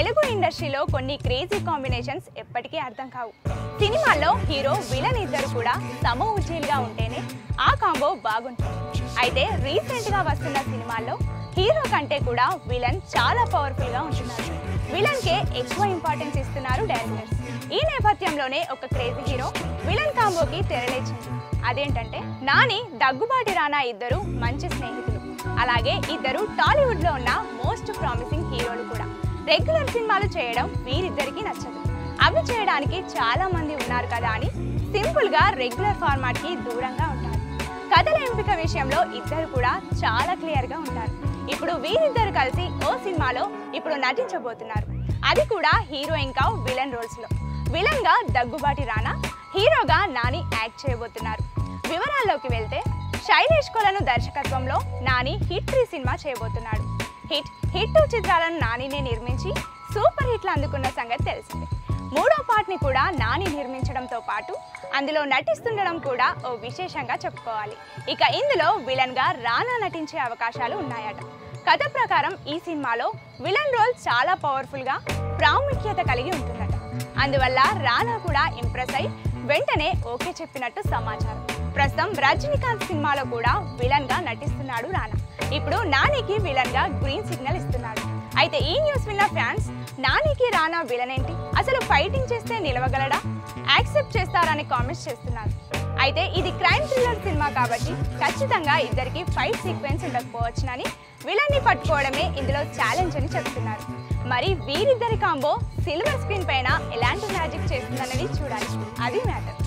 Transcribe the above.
తెలుగు ఇండస్ట్రీలో కొన్ని crazy combinations ఎప్పటికీ అర్థం కావు. సినిమాల్లో హీరో విలన్ ఇద్దరు కూడా సమ ఉజ్జీలుగా ఉంటేనే ఆ కాంబో బాగుంటుంది. అయితే రీసెంట్ గా వస్తున్న సినిమాల్లో హీరో కంటే కూడా విలన్ చాలా పవర్ఫుల్ గా ఉంటున్నారు. విలన్ కే ఎక్కువ ఇంపార్టెన్స్ ఇస్తున్నారు డైరెక్టర్స్. ఈ నేపథ్యంలోనే ఒక క్రేజీ హీరో విలన్ కాంబోకి తెరలేచింది. అదేంటంటే నాని, దగ్గుబాటి రానా ఇద్దరు మంచి స్నేహితులు. అలాగే ఇద్దరు టాలీవుడ్ లో ఉన్న మోస్ట్ ప్రామిసింగ్ హీరోలు కూడా. రెగ్యులర్ సినిమాలు చేయడం వీరిద్దరికి నచ్చదు. అవి చేయడానికి చాలా మంది ఉన్నారు కదా అని సింపుల్ గా రెగ్యులర్ ఫార్మాట్ కి దూరంగా ఉంటారు. కథల ఎంపిక విషయంలో ఇద్దరు కూడా చాలా క్లియర్ గా ఉంటారు. ఇప్పుడు వీరిద్దరు కలిసి ఓ సినిమాలో ఇప్పుడు నటించబోతున్నారు. అది కూడా హీరో ఇంకా విలన్ రోల్స్ లో. విలన్ గా దగ్గుబాటి రానా, హీరోగా నాని యాక్ట్ చేయబోతున్నారు. వివరాల్లోకి వెళ్తే శైలేష్ కొలను దర్శకత్వంలో నాని హిట్ 3 సినిమా చేయబోతున్నాడు. హిట్ 2 చిత్రాలను నానినే నిర్మించి సూపర్ హిట్లు అందుకున్న సంగతి తెలిసిందే. 3వ పార్ట్ ని కూడా నాని నిర్మించడంతో పాటు అందులో నటిస్తుండడం కూడా ఓ విశేషంగా చెప్పుకోవాలి. ఇక ఇందులో విలన్ గా రానా నటించే అవకాశాలు ఉన్నాయట. కథ ప్రకారం ఈ సినిమాలో విలన్ రోల్ చాలా పవర్ఫుల్ గా ప్రాముఖ్యత కలిగి ఉంటుందట. అందువల్ల రానా కూడా ఇంప్రెస్ అయి వెంటనే ఓకే చెప్పినట్టు సమాచారం. ప్రస్తుతం రజనీకాంత్ సినిమాలో కూడా విలన్ గా నటిస్తున్నాడు రానా. ఇప్పుడు నానికి విలన్ గా గ్రీన్ సిగ్నల్ ఇస్తున్నాడు. అయితే ఈ న్యూస్ విన్న ఫ్యాన్స్ నానికి రానా విలన్ ఏంటి, అసలు ఫైటింగ్ చేస్తే నిలవగలడా, యాక్సెప్ట్ చేస్తారని కామెంట్స్ చేస్తున్నారు. అయితే ఇది క్రైమ్ థ్రిల్లర్ సినిమా కాబట్టి ఖచ్చితంగా ఇద్దరికి ఫైట్ సీక్వెన్స్ ఉండకపోవచ్చునని విలన్ ని పట్టుకోవడమే ఇందులో ఛాలెంజ్ అని చెప్తున్నారు. మరి వీరిద్దరి కాంబో సిల్వర్ స్క్రీన్ పైన ఎలాంటి మ్యాజిక్ చేస్తుందన్నది చూడాలి. అది మ్యాటర్.